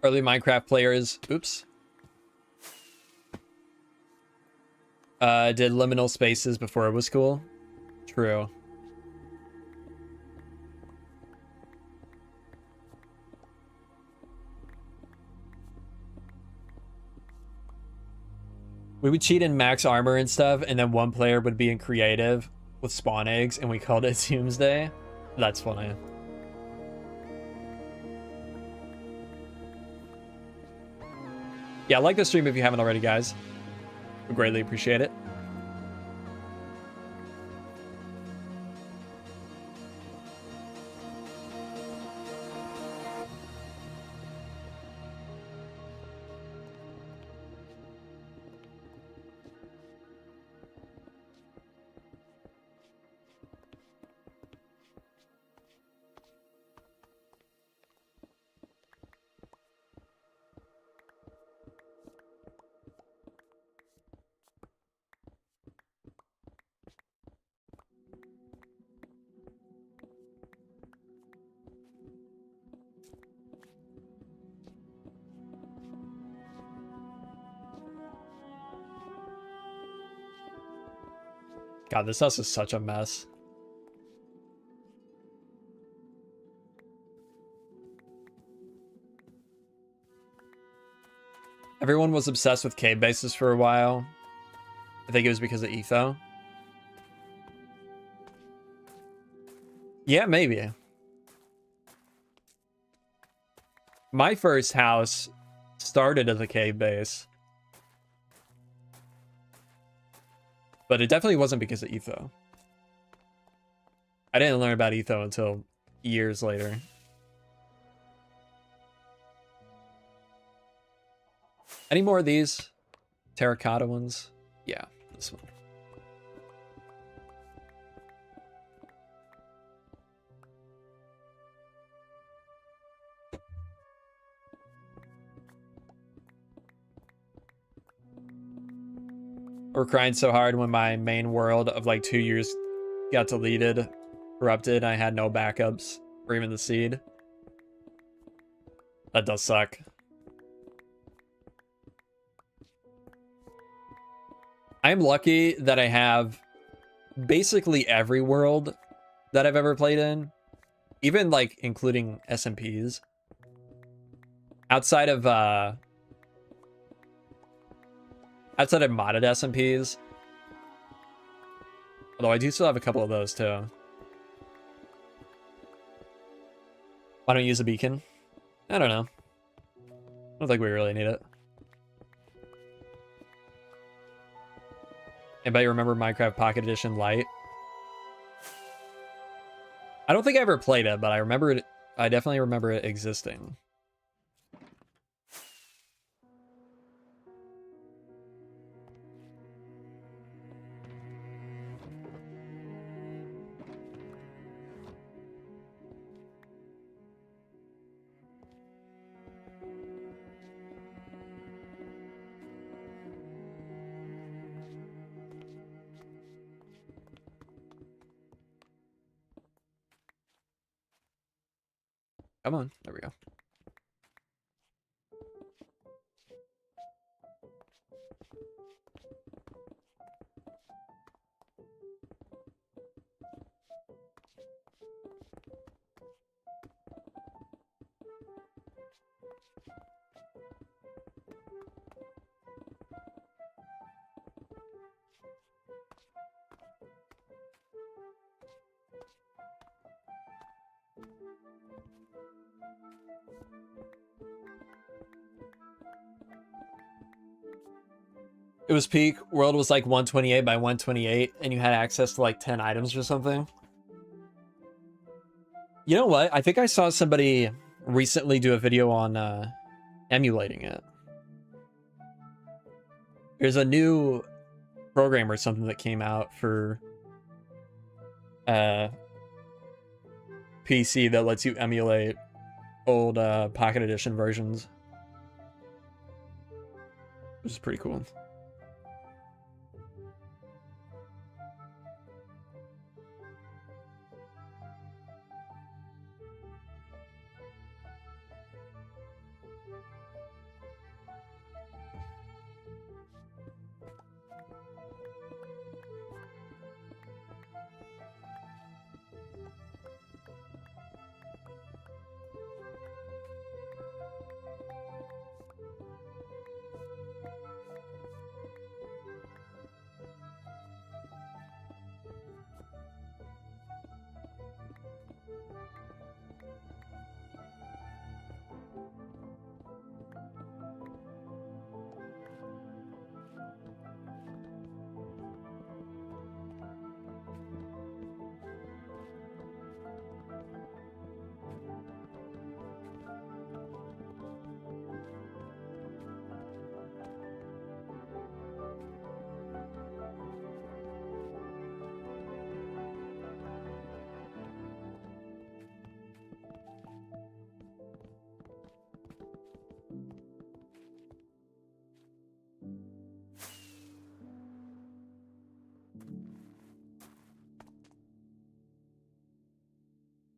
Early Minecraft players, oops. Did liminal spaces before it was cool. True. We would cheat in max armor and stuff, and then one player would be in creative with spawn eggs, and we called it Doomsday. That's funny. Yeah, like the stream if you haven't already, guys. We greatly appreciate it. God, this house is such a mess. Everyone was obsessed with cave bases for a while. I think it was because of Etho. Yeah, maybe. My first house started as a cave base. But it definitely wasn't because of Etho. I didn't learn about Etho until years later. Any more of these? Terracotta ones? Yeah, this one. We're crying so hard when my main world of like 2 years got deleted, corrupted. I had no backups or even the seed. That does suck. I'm lucky that I have basically every world that I've ever played in, even like including SMPs. Outside of modded SMPs. Although I do still have a couple of those too. Why don't you use a beacon? I don't know. I don't think we really need it. Anybody remember Minecraft Pocket Edition Lite? I don't think I ever played it, but I remember it. I definitely remember it existing. Come on, there we go. It was peak. World was like 128 by 128, and you had access to like 10 items or something. You know what? I think I saw somebody recently do a video on emulating it. There's a new program or something that came out for PC that lets you emulate old Pocket Edition versions, which is pretty cool.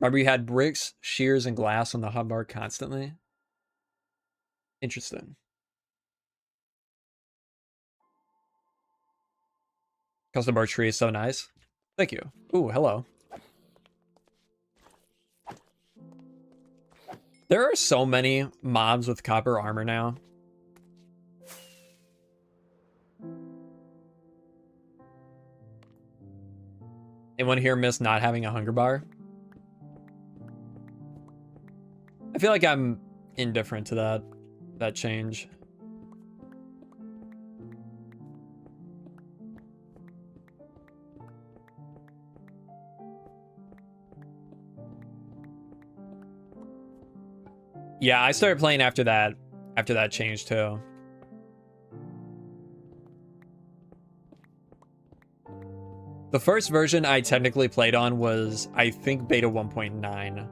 Remember you had bricks, shears, and glass on the hotbar constantly? Interesting. Custom bar tree is so nice. Thank you. Ooh, hello. There are so many mobs with copper armor now. Anyone here miss not having a hunger bar? I feel like I'm indifferent to that change. Yeah, I started playing after that change too. The first version I technically played on was, I think, beta 1.9.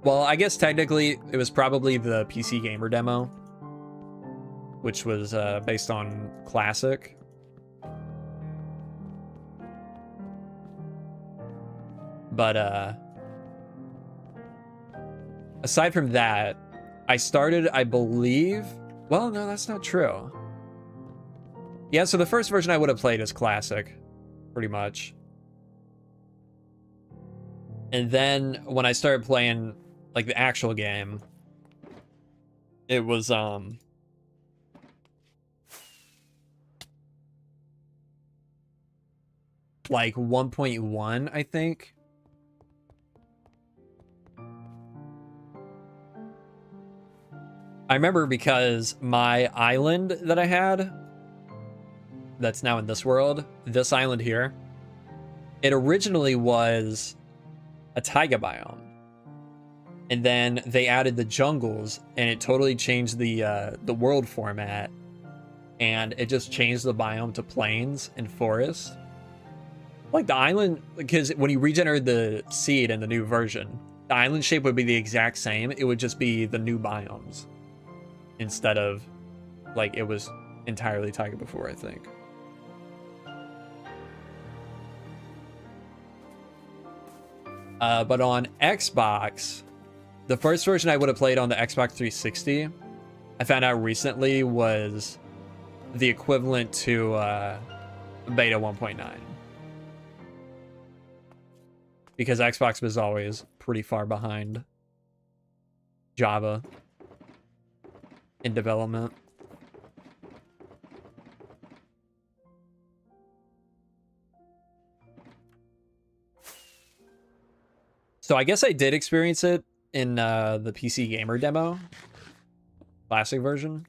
Well, I guess technically it was probably the PC Gamer demo, which was based on Classic. But aside from that, I started, I believe... Well, no, that's not true. Yeah, so the first version I would have played is Classic, pretty much. And then when I started playing, like, the actual game, it was, like, 1.1, I think. I remember because my island that I had, that's now in this world, this island here, it originally was a taiga biome. And then they added the jungles, and it totally changed the world format. And it just changed the biome to plains and forest. Like the island, because when you regenerate the seed in the new version, the island shape would be the exact same. It would just be the new biomes. Instead of, like, it was entirely taiga before, I think. But on Xbox, the first version I would have played on the Xbox 360, I found out recently was the equivalent to beta 1.9. Because Xbox was always pretty far behind Java in development. So I guess I did experience it in the PC Gamer demo, classic version.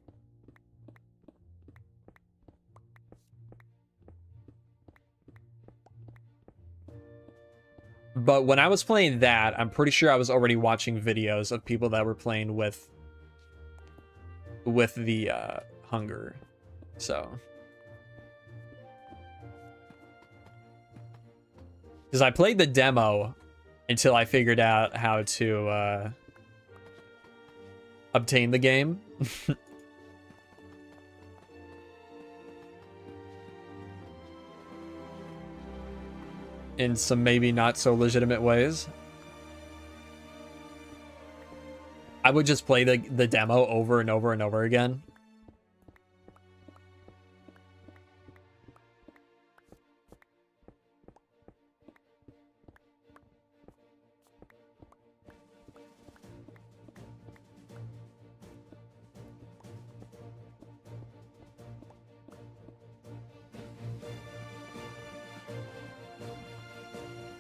But when I was playing that, I'm pretty sure I was already watching videos of people that were playing with the hunger. So, because I played the demo until I figured out how to obtain the game. In some maybe not so legitimate ways. I would just play the demo over and over and over again.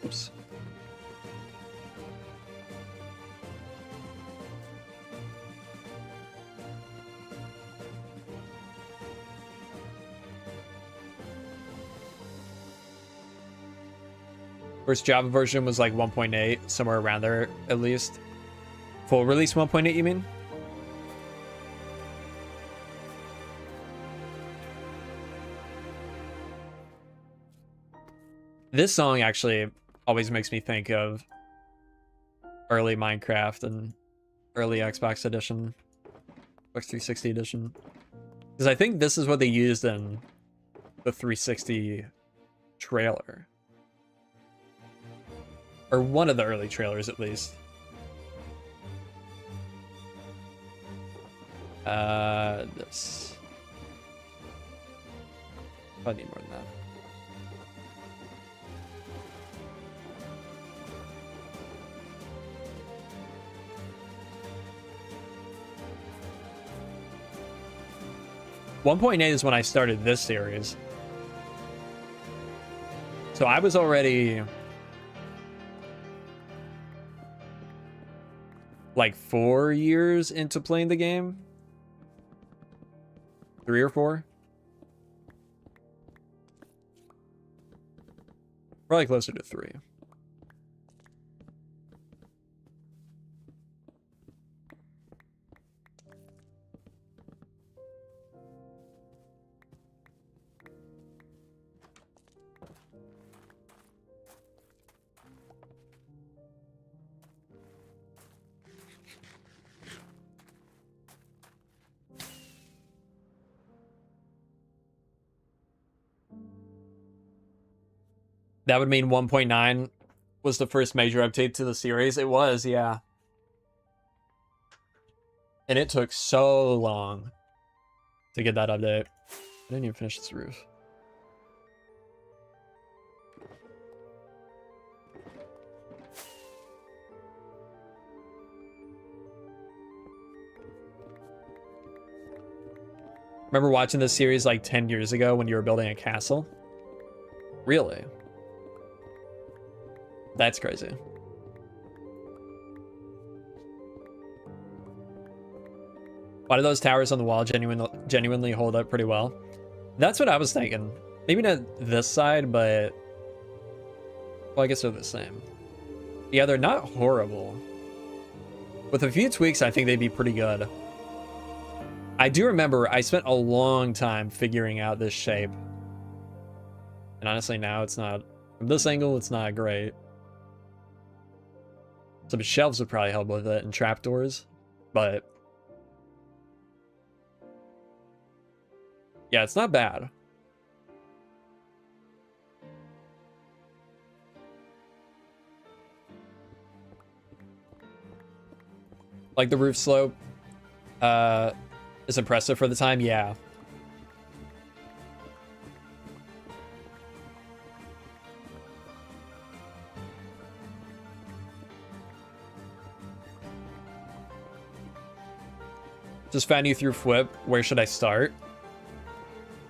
Oops. First Java version was like 1.8, somewhere around there at least. Full release 1.8, you mean? This song actually always makes me think of early Minecraft and early Xbox edition, Xbox 360 edition. Because I think this is what they used in the 360 trailer. Or one of the early trailers, at least. This. I need more than that. .8 is when I started this series. So I was already like 4 years into playing the game. 3 or 4. Probably closer to 3. That would mean 1.9 was the first major update to the series. It was, yeah. And it took so long to get that update. I didn't even finish this roof. Remember watching this series like 10 years ago when you were building a castle? Really? That's crazy. Why do those towers on the wall genuinely hold up pretty well? That's what I was thinking. Maybe not this side, but... well, I guess they're the same. Yeah, they're not horrible. With a few tweaks, I think they'd be pretty good. I do remember I spent a long time figuring out this shape. And honestly, now it's not... from this angle, it's not great. Some shelves would probably help with it, and trapdoors, but yeah, it's not bad. Like the roof slope is impressive for the time, yeah. Just found you through Flip. Where should I start?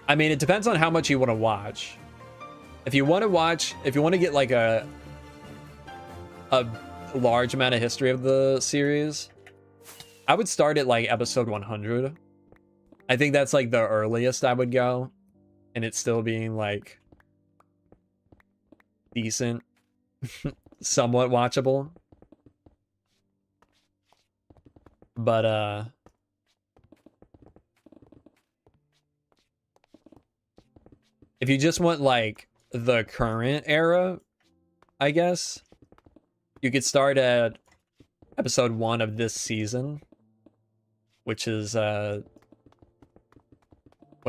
I mean, it depends on how much you want to watch. If you want to get like a large amount of history of the series, I would start at like episode 100. I think that's like the earliest I would go, and it's still being like decent somewhat watchable. But if you just want like the current era, I guess you could start at episode 1 of this season, which is when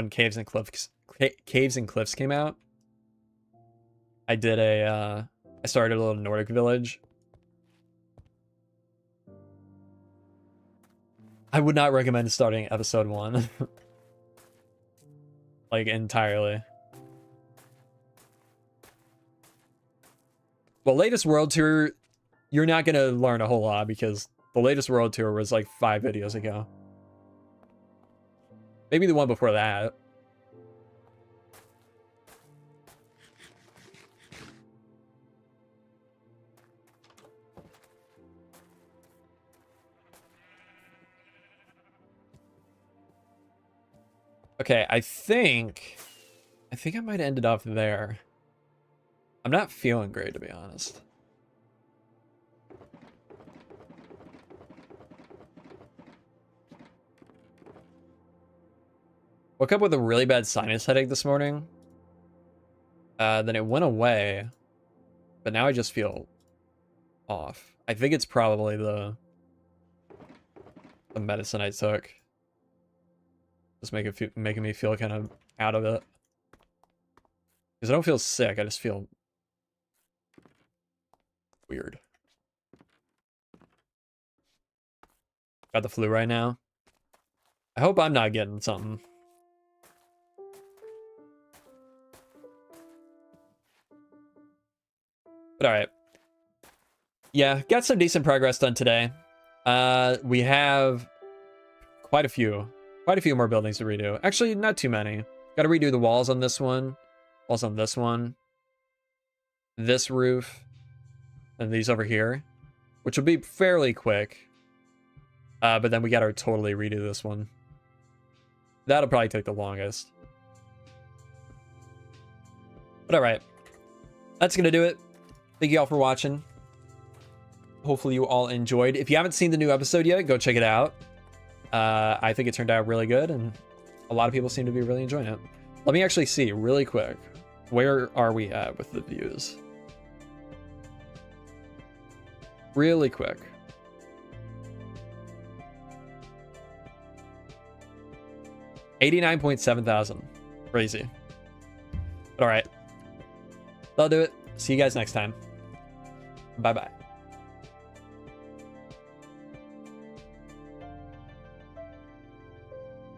Caves and Cliffs came out. I did I started a little Nordic village. I would not recommend starting episode 1 like entirely. Well, latest world tour, you're not gonna learn a whole lot because the latest world tour was like 5 videos ago. Maybe the one before that. Okay, I think I might have ended up there. I'm not feeling great, to be honest. Woke up with a really bad sinus headache this morning. Then it went away, but now I just feel off. I think it's probably the medicine I took. Just making me feel kind of out of it. Because I don't feel sick, I just feel weird. Got the flu right now. I hope I'm not getting something. But alright. Yeah, got some decent progress done today. We have quite a few more buildings to redo. Actually, not too many. Got to redo the walls on this one. Walls on this one. This roof. And these over here. Which will be fairly quick. But then we got to totally redo this one. That'll probably take the longest. But alright. That's going to do it. Thank you all for watching. Hopefully you all enjoyed. If you haven't seen the new episode yet, go check it out. I think it turned out really good, and a lot of people seem to be really enjoying it. Let me actually see really quick. Where are we at with the views? Really quick. $89,700. Crazy. But all right. That'll do it. See you guys next time. Bye-bye.